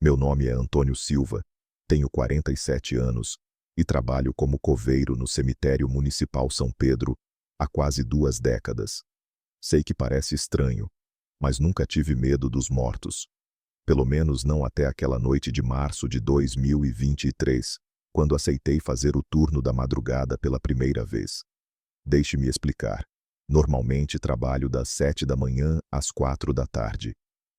Meu nome é Antônio Silva, tenho 47 anos e trabalho como coveiro no cemitério municipal São Pedro há quase 2 décadas. Sei que parece estranho, mas nunca tive medo dos mortos. Pelo menos não até aquela noite de março de 2023, quando aceitei fazer o turno da madrugada pela primeira vez. Deixe-me explicar. Normalmente trabalho das 7 da manhã às 4 da tarde.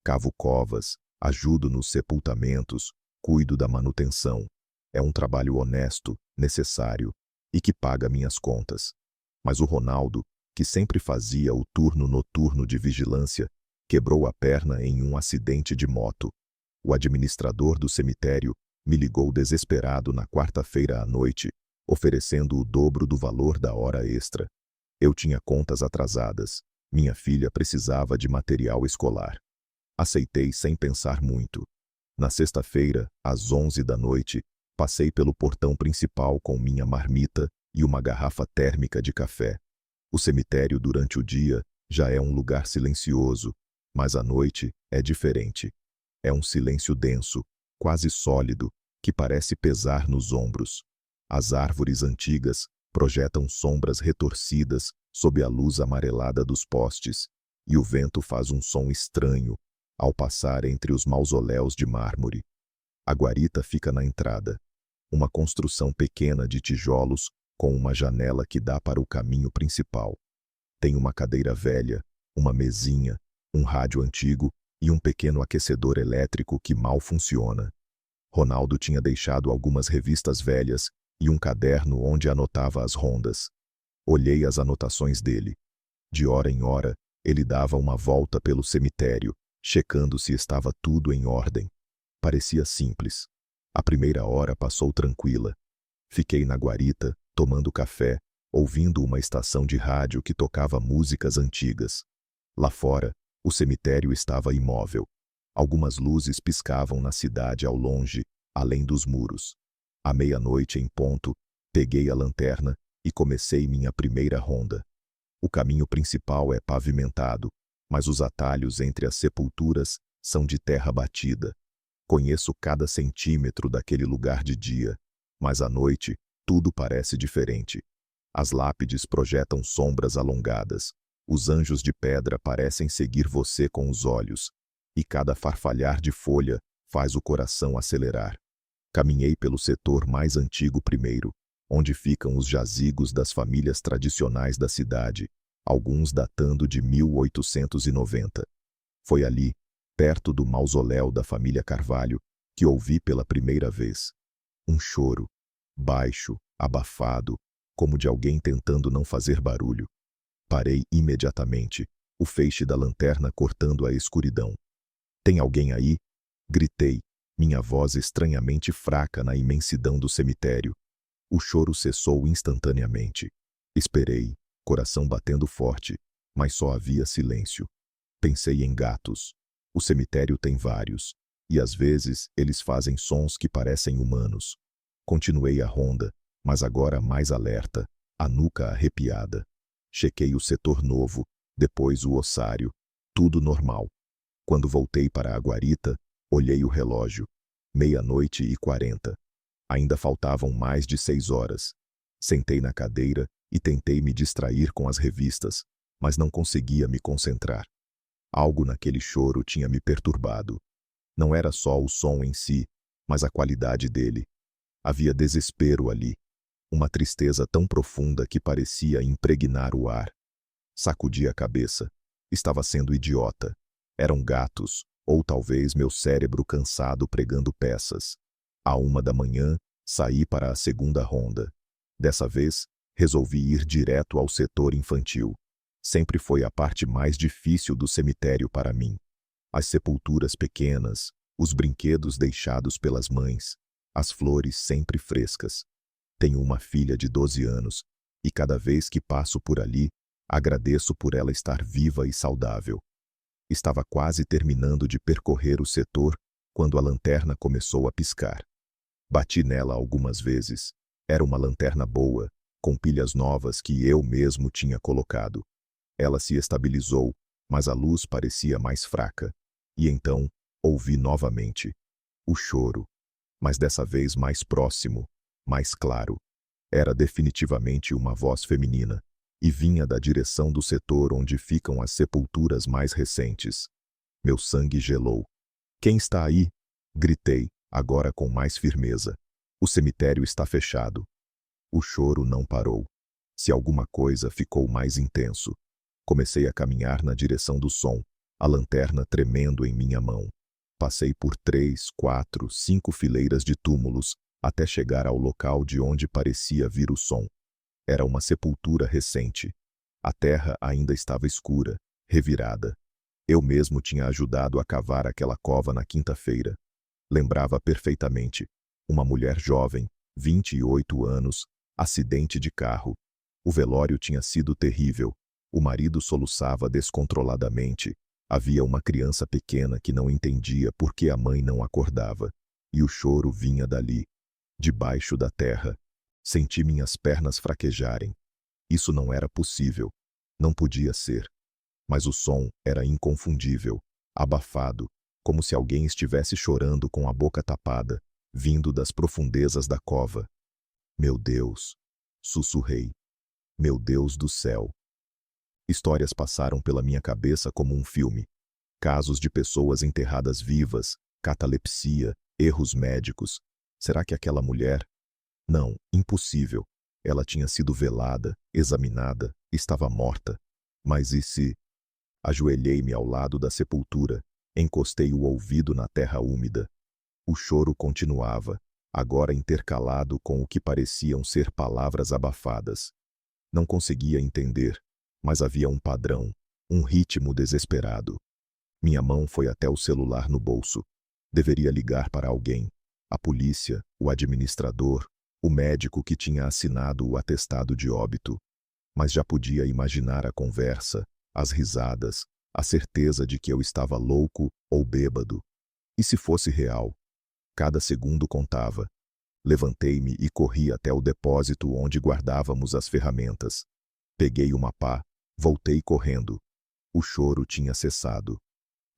Cavo covas, ajudo nos sepultamentos, cuido da manutenção. É um trabalho honesto, necessário e que paga minhas contas. Mas o Ronaldo, que sempre fazia o turno noturno de vigilância, quebrou a perna em um acidente de moto. O administrador do cemitério me ligou desesperado na quarta-feira à noite, oferecendo o dobro do valor da hora extra. Eu tinha contas atrasadas. Minha filha precisava de material escolar. Aceitei sem pensar muito. Na sexta-feira, às 11 da noite, passei pelo portão principal com minha marmita e uma garrafa térmica de café. O cemitério durante o dia já é um lugar silencioso, mas à noite é diferente. É um silêncio denso, quase sólido, que parece pesar nos ombros. As árvores antigas projetam sombras retorcidas sob a luz amarelada dos postes, e o vento faz um som estranho ao passar entre os mausoléus de mármore. A guarita fica na entrada. Uma construção pequena de tijolos com uma janela que dá para o caminho principal. Tem uma cadeira velha, uma mesinha, um rádio antigo e um pequeno aquecedor elétrico que mal funciona. Ronaldo tinha deixado algumas revistas velhas e um caderno onde anotava as rondas. Olhei as anotações dele. De hora em hora, ele dava uma volta pelo cemitério, checando se estava tudo em ordem. Parecia simples. A primeira hora passou tranquila. Fiquei na guarita, tomando café, ouvindo uma estação de rádio que tocava músicas antigas. Lá fora, o cemitério estava imóvel. Algumas luzes piscavam na cidade ao longe, além dos muros. À meia-noite em ponto, peguei a lanterna e comecei minha primeira ronda. O caminho principal é pavimentado, mas os atalhos entre as sepulturas são de terra batida. Conheço cada centímetro daquele lugar de dia, mas à noite tudo parece diferente. As lápides projetam sombras alongadas. Os anjos de pedra parecem seguir você com os olhos, e cada farfalhar de folha faz o coração acelerar. Caminhei pelo setor mais antigo primeiro, onde ficam os jazigos das famílias tradicionais da cidade, alguns datando de 1890. Foi ali, perto do mausoléu da família Carvalho, que ouvi pela primeira vez. Um choro, baixo, abafado, como de alguém tentando não fazer barulho. Parei imediatamente, o feixe da lanterna cortando a escuridão. "Tem alguém aí?" Gritei, minha voz estranhamente fraca na imensidão do cemitério. O choro cessou instantaneamente. Esperei, coração batendo forte, mas só havia silêncio. Pensei em gatos. O cemitério tem vários, e às vezes eles fazem sons que parecem humanos. Continuei a ronda, mas agora mais alerta, a nuca arrepiada. Chequei o setor novo, depois o ossário. Tudo normal. Quando voltei para a guarita, olhei o relógio. 00:40. Ainda faltavam mais de 6 horas. Sentei na cadeira e tentei me distrair com as revistas, mas não conseguia me concentrar. Algo naquele choro tinha me perturbado. Não era só o som em si, mas a qualidade dele. Havia desespero ali. Uma tristeza tão profunda que parecia impregnar o ar. Sacudi a cabeça. Estava sendo idiota. Eram gatos, ou talvez meu cérebro cansado pregando peças. À 1 da manhã, saí para a segunda ronda. Dessa vez, resolvi ir direto ao setor infantil. Sempre foi a parte mais difícil do cemitério para mim. As sepulturas pequenas, os brinquedos deixados pelas mães, as flores sempre frescas. Tenho uma filha de 12 anos, e cada vez que passo por ali, agradeço por ela estar viva e saudável. Estava quase terminando de percorrer o setor, quando a lanterna começou a piscar. Bati nela algumas vezes. Era uma lanterna boa, com pilhas novas que eu mesmo tinha colocado. Ela se estabilizou, mas a luz parecia mais fraca. E então, ouvi novamente. O choro, mas dessa vez mais próximo, mais claro. Era definitivamente uma voz feminina, e vinha da direção do setor onde ficam as sepulturas mais recentes. Meu sangue gelou. Quem está aí? Gritei, agora com mais firmeza. O cemitério está fechado. O choro não parou. Se alguma coisa ficou mais intenso. Comecei a caminhar na direção do som, a lanterna tremendo em minha mão. Passei por 3, 4, 5 fileiras de túmulos, até chegar ao local de onde parecia vir o som. Era uma sepultura recente. A terra ainda estava escura, revirada. Eu mesmo tinha ajudado a cavar aquela cova na quinta-feira. Lembrava perfeitamente. Uma mulher jovem, 28 anos, acidente de carro. O velório tinha sido terrível. O marido soluçava descontroladamente. Havia uma criança pequena que não entendia por que a mãe não acordava. E o choro vinha dali, debaixo da terra. Senti minhas pernas fraquejarem. Isso não era possível. Não podia ser. Mas o som era inconfundível, abafado, como se alguém estivesse chorando com a boca tapada, vindo das profundezas da cova. Meu Deus! Sussurrei. Meu Deus do céu! Histórias passaram pela minha cabeça como um filme. Casos de pessoas enterradas vivas, catalepsia, erros médicos. Será que aquela mulher? Não, impossível. Ela tinha sido velada, examinada, estava morta. Mas e se? Ajoelhei-me ao lado da sepultura, encostei o ouvido na terra úmida. O choro continuava, agora intercalado com o que pareciam ser palavras abafadas. Não conseguia entender, mas havia um padrão, um ritmo desesperado. Minha mão foi até o celular no bolso. Deveria ligar para alguém. A polícia, o administrador, o médico que tinha assinado o atestado de óbito. Mas já podia imaginar a conversa, as risadas, a certeza de que eu estava louco ou bêbado. E se fosse real? Cada segundo contava. Levantei-me e corri até o depósito onde guardávamos as ferramentas. Peguei uma pá, voltei correndo. O choro tinha cessado.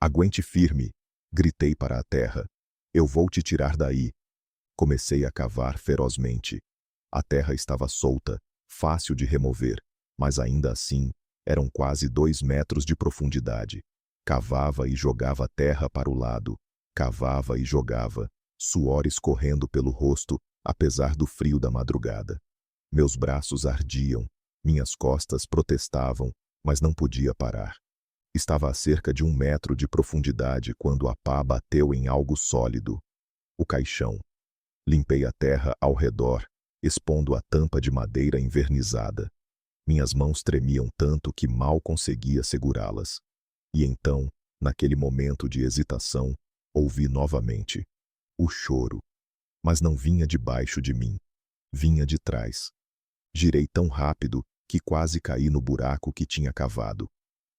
Aguente firme, gritei para a terra. Eu vou te tirar daí. Comecei a cavar ferozmente. A terra estava solta, fácil de remover, mas ainda assim, eram quase 2 metros de profundidade. Cavava e jogava terra para o lado. Cavava e jogava, suor escorrendo pelo rosto, apesar do frio da madrugada. Meus braços ardiam, minhas costas protestavam, mas não podia parar. Estava a cerca de 1 metro de profundidade quando a pá bateu em algo sólido. O caixão. Limpei a terra ao redor, expondo a tampa de madeira envernizada. Minhas mãos tremiam tanto que mal conseguia segurá-las. E então, naquele momento de hesitação, ouvi novamente o choro. Mas não vinha debaixo de mim. Vinha de trás. Girei tão rápido que quase caí no buraco que tinha cavado.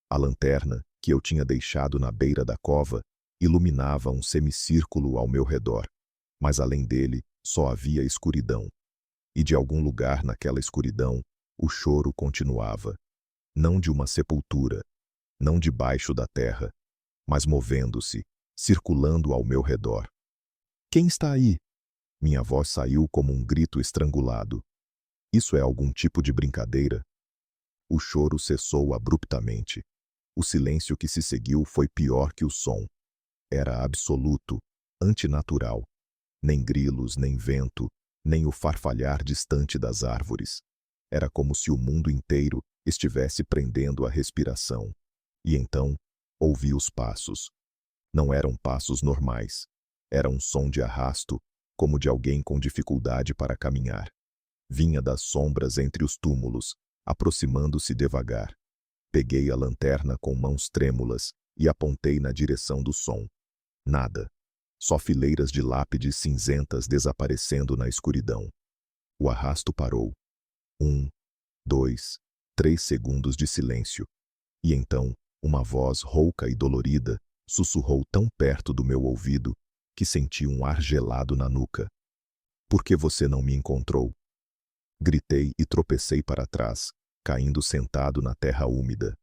A lanterna, que eu tinha deixado na beira da cova, iluminava um semicírculo ao meu redor. Mas além dele, só havia escuridão. E de algum lugar naquela escuridão, o choro continuava. Não de uma sepultura, não debaixo da terra, mas movendo-se, circulando ao meu redor. Quem está aí? Minha voz saiu como um grito estrangulado. Isso é algum tipo de brincadeira? O choro cessou abruptamente. O silêncio que se seguiu foi pior que o som. Era absoluto, antinatural. Nem grilos, nem vento, nem o farfalhar distante das árvores. Era como se o mundo inteiro estivesse prendendo a respiração. E então, ouvi os passos. Não eram passos normais. Era um som de arrasto, como de alguém com dificuldade para caminhar. Vinha das sombras entre os túmulos, aproximando-se devagar. Peguei a lanterna com mãos trêmulas e apontei na direção do som. Nada. Só fileiras de lápides cinzentas desaparecendo na escuridão. O arrasto parou. 1, 2, 3 segundos de silêncio. E então, uma voz rouca e dolorida sussurrou tão perto do meu ouvido que senti um ar gelado na nuca. Por que você não me encontrou? Gritei e tropecei para trás, caindo sentado na terra úmida.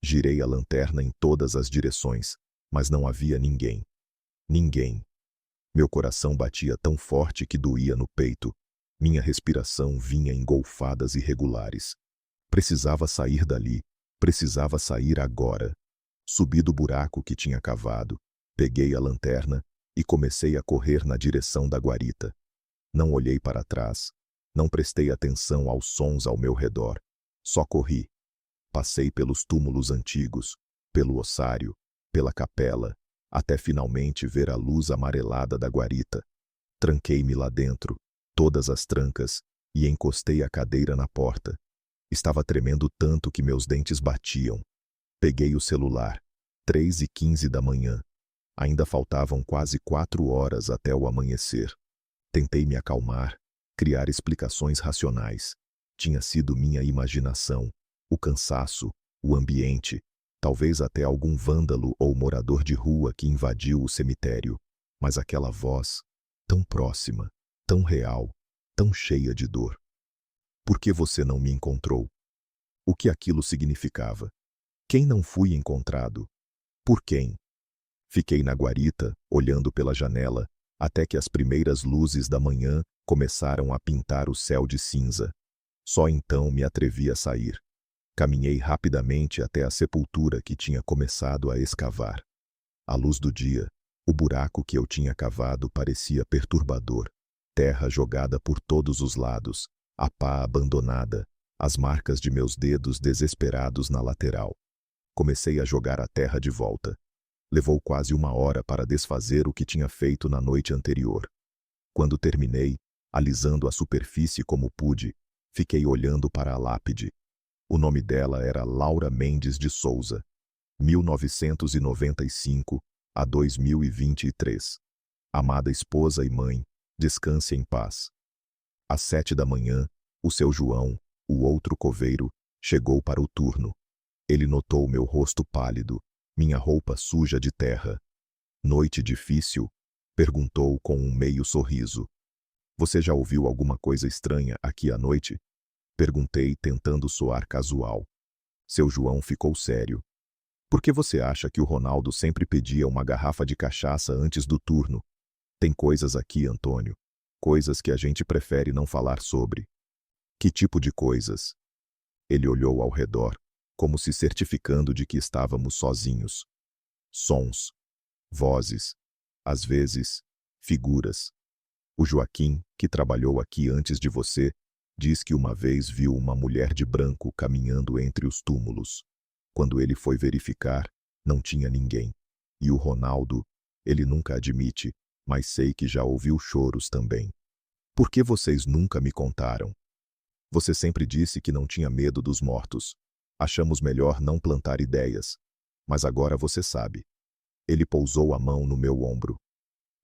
Girei a lanterna em todas as direções, mas não havia ninguém. Ninguém. Meu coração batia tão forte que doía no peito. Minha respiração vinha em golfadas irregulares. Precisava sair dali. Precisava sair agora. Subi do buraco que tinha cavado, peguei a lanterna e comecei a correr na direção da guarita. Não olhei para trás. Não prestei atenção aos sons ao meu redor. Só corri. Passei pelos túmulos antigos, pelo ossário, pela capela, até finalmente ver a luz amarelada da guarita. Tranquei-me lá dentro, todas as trancas, e encostei a cadeira na porta. Estava tremendo tanto que meus dentes batiam. Peguei o celular. 3h15 da manhã. Ainda faltavam quase 4 horas até o amanhecer. Tentei me acalmar, criar explicações racionais. Tinha sido minha imaginação, o cansaço, o ambiente, talvez até algum vândalo ou morador de rua que invadiu o cemitério. Mas aquela voz, tão próxima, tão real, tão cheia de dor. Por que você não me encontrou? O que aquilo significava? Quem não fui encontrado? Por quem? Fiquei na guarita, olhando pela janela, até que as primeiras luzes da manhã começaram a pintar o céu de cinza. Só então me atrevi a sair. Caminhei rapidamente até a sepultura que tinha começado a escavar. À luz do dia, o buraco que eu tinha cavado parecia perturbador. Terra jogada por todos os lados, a pá abandonada, as marcas de meus dedos desesperados na lateral. Comecei a jogar a terra de volta. Levou quase 1 hora para desfazer o que tinha feito na noite anterior. Quando terminei, alisando a superfície como pude, fiquei olhando para a lápide. O nome dela era Laura Mendes de Souza, 1995 a 2023. Amada esposa e mãe, descanse em paz. Às 7 da manhã, o seu João, o outro coveiro, chegou para o turno. Ele notou meu rosto pálido, minha roupa suja de terra. Noite difícil? Perguntou com um meio sorriso. Você já ouviu alguma coisa estranha aqui à noite? Perguntei, tentando soar casual. Seu João ficou sério. Por que você acha que o Ronaldo sempre pedia uma garrafa de cachaça antes do turno? Tem coisas aqui, Antônio. Coisas que a gente prefere não falar sobre. Que tipo de coisas? Ele olhou ao redor, como se certificando de que estávamos sozinhos. Sons, vozes, às vezes, figuras. O Joaquim, que trabalhou aqui antes de você, diz que uma vez viu uma mulher de branco caminhando entre os túmulos. Quando ele foi verificar, não tinha ninguém. E o Ronaldo, ele nunca admite, mas sei que já ouviu choros também. Por que vocês nunca me contaram? Você sempre disse que não tinha medo dos mortos. Achamos melhor não plantar ideias. Mas agora você sabe. Ele pousou a mão no meu ombro.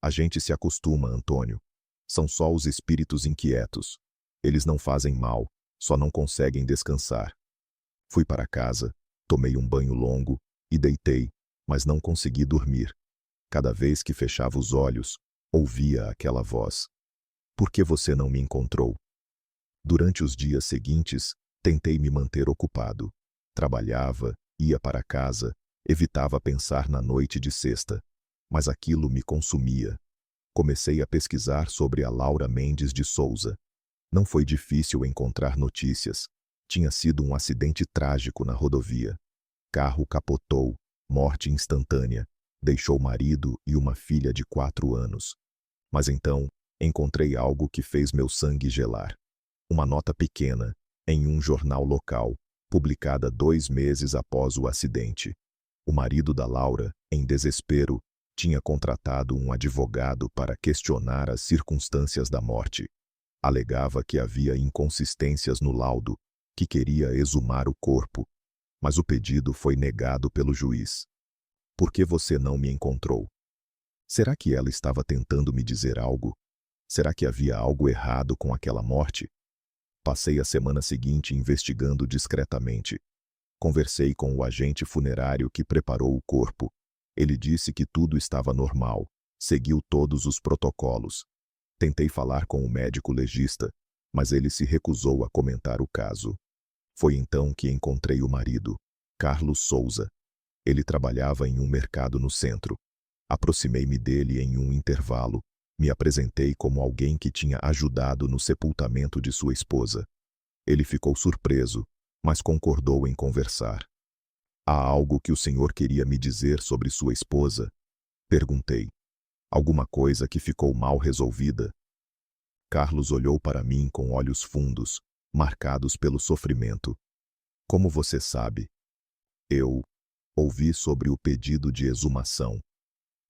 A gente se acostuma, Antônio. São só os espíritos inquietos. Eles não fazem mal, só não conseguem descansar. Fui para casa, tomei um banho longo e deitei, mas não consegui dormir. Cada vez que fechava os olhos, ouvia aquela voz. Por que você não me encontrou? Durante os dias seguintes, tentei me manter ocupado. Trabalhava, ia para casa, evitava pensar na noite de sexta. Mas aquilo me consumia. Comecei a pesquisar sobre a Laura Mendes de Souza. Não foi difícil encontrar notícias. Tinha sido um acidente trágico na rodovia. Carro capotou, morte instantânea. Deixou marido e uma filha de 4 anos. Mas então, encontrei algo que fez meu sangue gelar. Uma nota pequena, em um jornal local, publicada 2 meses após o acidente. O marido da Laura, em desespero, tinha contratado um advogado para questionar as circunstâncias da morte. Alegava que havia inconsistências no laudo, que queria exumar o corpo. Mas o pedido foi negado pelo juiz. Por que você não me encontrou? Será que ela estava tentando me dizer algo? Será que havia algo errado com aquela morte? Passei a semana seguinte investigando discretamente. Conversei com o agente funerário que preparou o corpo. Ele disse que tudo estava normal, seguiu todos os protocolos. Tentei falar com o médico legista, mas ele se recusou a comentar o caso. Foi então que encontrei o marido, Carlos Souza. Ele trabalhava em um mercado no centro. Aproximei-me dele em um intervalo, Me apresentei como alguém que tinha ajudado no sepultamento de sua esposa. Ele ficou surpreso, mas concordou em conversar. Há algo que o senhor queria me dizer sobre sua esposa? Perguntei. Alguma coisa que ficou mal resolvida? Carlos olhou para mim com olhos fundos, marcados pelo sofrimento. Como você sabe? Eu ouvi sobre o pedido de exumação.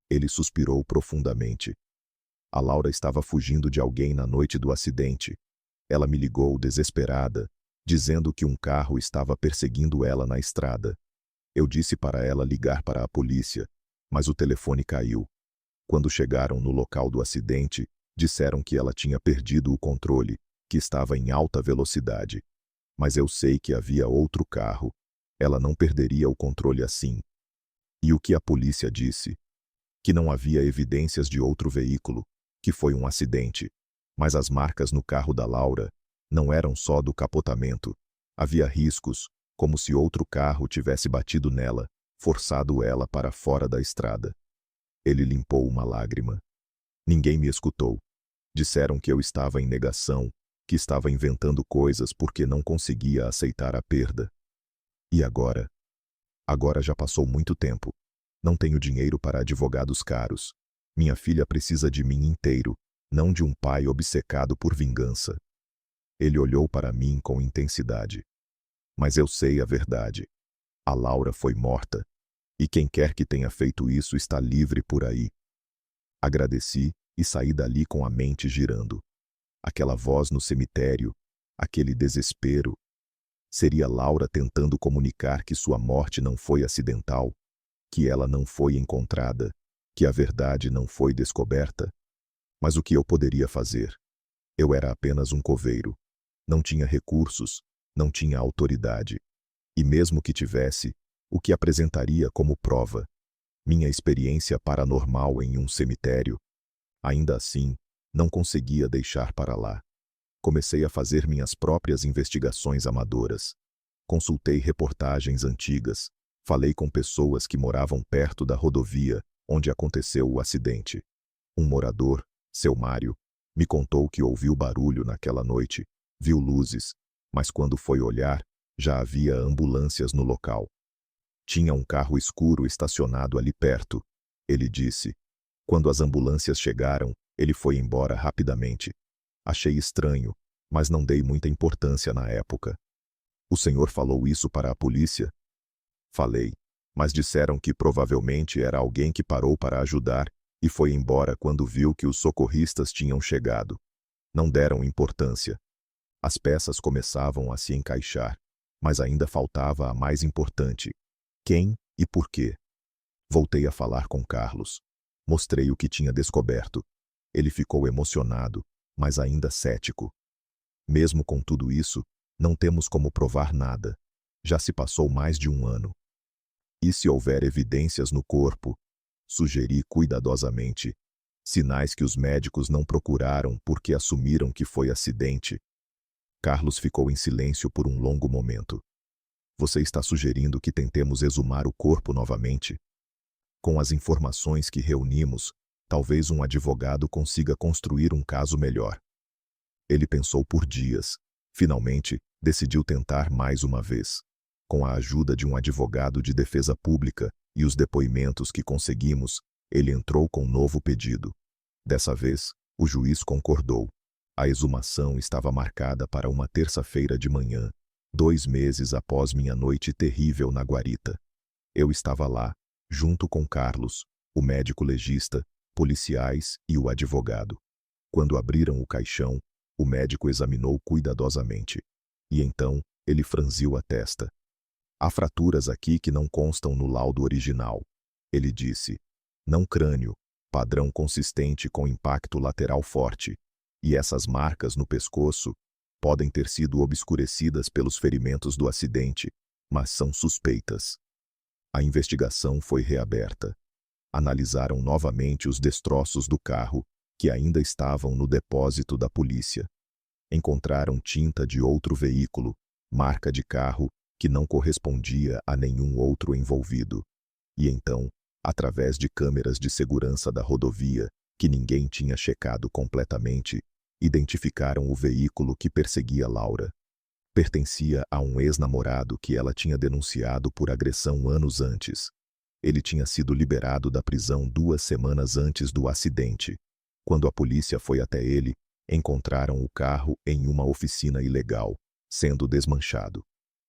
Ele suspirou profundamente. A Laura estava fugindo de alguém na noite do acidente. Ela me ligou desesperada, dizendo que um carro estava perseguindo ela na estrada. Eu disse para ela ligar para a polícia, mas o telefone caiu. Quando chegaram no local do acidente, disseram que ela tinha perdido o controle, que estava em alta velocidade. Mas eu sei que havia outro carro. Ela não perderia o controle assim. E o que a polícia disse? Que não havia evidências de outro veículo, que foi um acidente. Mas as marcas no carro da Laura não eram só do capotamento. Havia riscos, como se outro carro tivesse batido nela, forçado ela para fora da estrada. Ele limpou uma lágrima. Ninguém me escutou. Disseram que eu estava em negação, que estava inventando coisas porque não conseguia aceitar a perda. E agora? Agora já passou muito tempo. Não tenho dinheiro para advogados caros. Minha filha precisa de mim inteiro, não de um pai obcecado por vingança. Ele olhou para mim com intensidade. Mas eu sei a verdade. A Laura foi morta. E quem quer que tenha feito isso está livre por aí. Agradeci e saí dali com a mente girando. Aquela voz no cemitério, aquele desespero. Seria Laura tentando comunicar que sua morte não foi acidental, que ela não foi encontrada, que a verdade não foi descoberta? Mas o que eu poderia fazer? Eu era apenas um coveiro. Não tinha recursos, não tinha autoridade. E mesmo que tivesse, o que apresentaria como prova? Minha experiência paranormal em um cemitério? Ainda assim, não conseguia deixar para lá. Comecei a fazer minhas próprias investigações amadoras. Consultei reportagens antigas, falei com pessoas que moravam perto da rodovia onde aconteceu o acidente. Um morador, seu Mário, me contou que ouviu barulho naquela noite, viu luzes, mas quando foi olhar, já havia ambulâncias no local. Tinha um carro escuro estacionado ali perto. Ele disse. Quando as ambulâncias chegaram, ele foi embora rapidamente. Achei estranho, mas não dei muita importância na época. O senhor falou isso para a polícia? Falei, mas disseram que provavelmente era alguém que parou para ajudar e foi embora quando viu que os socorristas tinham chegado. Não deram importância. As peças começavam a se encaixar, mas ainda faltava a mais importante. Quem e por quê? Voltei a falar com Carlos. Mostrei o que tinha descoberto. Ele ficou emocionado, mas ainda cético. Mesmo com tudo isso, não temos como provar nada. Já se passou mais de um ano. E se houver evidências no corpo? Sugeri cuidadosamente. Sinais que os médicos não procuraram porque assumiram que foi acidente. Carlos ficou em silêncio por um longo momento. Você está sugerindo que tentemos exumar o corpo novamente? Com as informações que reunimos, talvez um advogado consiga construir um caso melhor. Ele pensou por dias. Finalmente, decidiu tentar mais uma vez. Com a ajuda de um advogado de defesa pública e os depoimentos que conseguimos, ele entrou com um novo pedido. Dessa vez, o juiz concordou. A exumação estava marcada para uma terça-feira de manhã, 2 meses após minha noite terrível na guarita. Eu estava lá, junto com Carlos, o médico legista, policiais e o advogado. Quando abriram o caixão, o médico examinou cuidadosamente. E então, ele franziu a testa. Há fraturas aqui que não constam no laudo original. Ele disse. Não crânio, padrão consistente com impacto lateral forte. E essas marcas no pescoço podem ter sido obscurecidas pelos ferimentos do acidente, mas são suspeitas. A investigação foi reaberta. Analisaram novamente os destroços do carro, que ainda estavam no depósito da polícia. Encontraram tinta de outro veículo, marca de carro, que não correspondia a nenhum outro envolvido. E então, através de câmeras de segurança da rodovia, que ninguém tinha checado completamente, identificaram o veículo que perseguia Laura. Pertencia a um ex-namorado que ela tinha denunciado por agressão anos antes. Ele tinha sido liberado da prisão 2 semanas antes do acidente. Quando a polícia foi até ele, encontraram o carro em uma oficina ilegal, sendo desmanchado.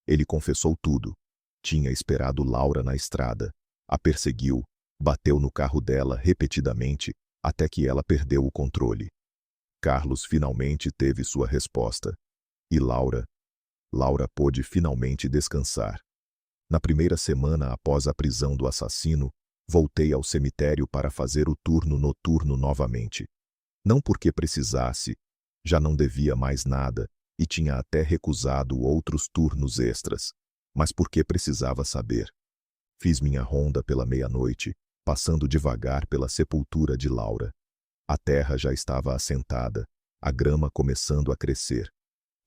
Ele confessou tudo. Tinha esperado Laura na estrada, a perseguiu, bateu no carro dela repetidamente, até que ela perdeu o controle. Carlos finalmente teve sua resposta. E Laura pôde finalmente descansar. Na primeira semana após a prisão do assassino, voltei ao cemitério para fazer o turno noturno novamente. Não porque precisasse, já não devia mais nada e tinha até recusado outros turnos extras, mas porque precisava saber. Fiz minha ronda pela meia-noite, passando devagar pela sepultura de Laura. A terra já estava assentada, a grama começando a crescer.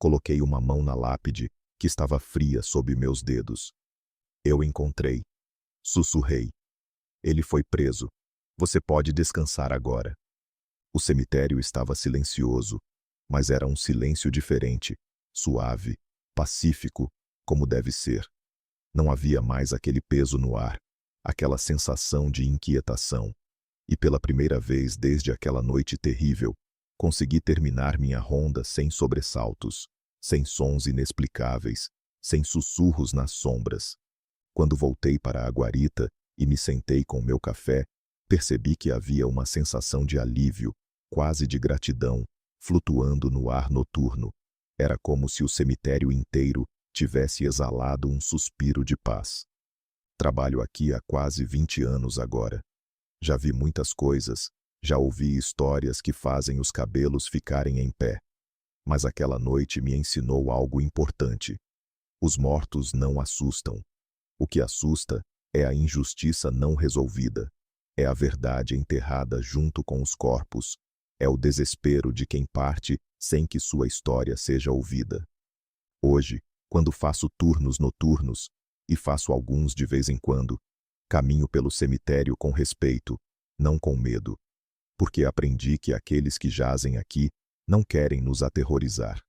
Coloquei uma mão na lápide, que estava fria sob meus dedos. Eu encontrei. Sussurrei. Ele foi preso. Você pode descansar agora. O cemitério estava silencioso, mas era um silêncio diferente, suave, pacífico, como deve ser. Não havia mais aquele peso no ar, aquela sensação de inquietação. E pela primeira vez desde aquela noite terrível, consegui terminar minha ronda sem sobressaltos, sem sons inexplicáveis, sem sussurros nas sombras. Quando voltei para a guarita e me sentei com meu café, percebi que havia uma sensação de alívio, quase de gratidão, flutuando no ar noturno. Era como se o cemitério inteiro tivesse exalado um suspiro de paz. Trabalho aqui há quase 20 anos agora. Já vi muitas coisas, já ouvi histórias que fazem os cabelos ficarem em pé. Mas aquela noite me ensinou algo importante. Os mortos não assustam. O que assusta é a injustiça não resolvida. É a verdade enterrada junto com os corpos. É o desespero de quem parte sem que sua história seja ouvida. Hoje, quando faço turnos noturnos, e faço alguns de vez em quando, caminho pelo cemitério com respeito, não com medo. Porque aprendi que aqueles que jazem aqui não querem nos aterrorizar.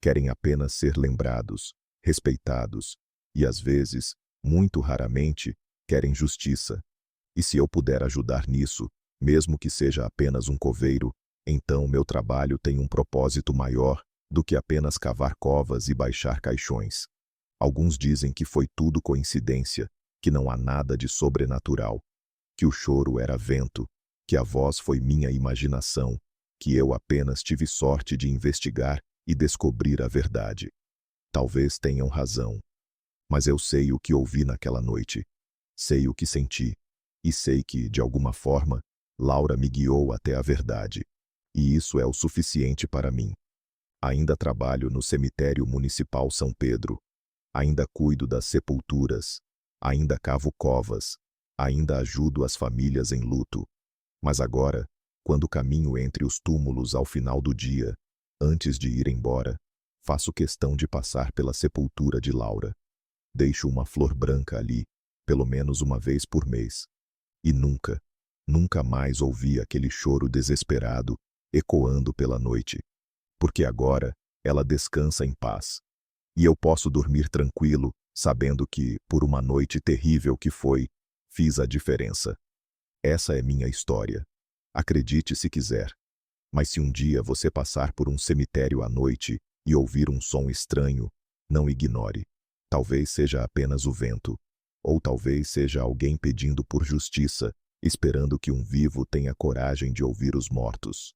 Querem apenas ser lembrados, respeitados, e às vezes, muito raramente, querem justiça. E se eu puder ajudar nisso, mesmo que seja apenas um coveiro, então meu trabalho tem um propósito maior do que apenas cavar covas e baixar caixões. Alguns dizem que foi tudo coincidência, que não há nada de sobrenatural, que o choro era vento, que a voz foi minha imaginação, que eu apenas tive sorte de investigar e descobrir a verdade. Talvez tenham razão. Mas eu sei o que ouvi naquela noite, sei o que senti, e sei que, de alguma forma, Laura me guiou até a verdade. E isso é o suficiente para mim. Ainda trabalho no cemitério municipal São Pedro. Ainda cuido das sepulturas. Ainda cavo covas. Ainda ajudo as famílias em luto. Mas agora, quando caminho entre os túmulos ao final do dia, antes de ir embora, faço questão de passar pela sepultura de Laura. Deixo uma flor branca ali, pelo menos uma vez por mês. E nunca mais ouvi aquele choro desesperado, ecoando pela noite. Porque agora ela descansa em paz. E eu posso dormir tranquilo, sabendo que, por uma noite terrível que foi, fiz a diferença. Essa é minha história. Acredite se quiser. Mas se um dia você passar por um cemitério à noite e ouvir um som estranho, não ignore. Talvez seja apenas o vento. Ou talvez seja alguém pedindo por justiça, esperando que um vivo tenha coragem de ouvir os mortos.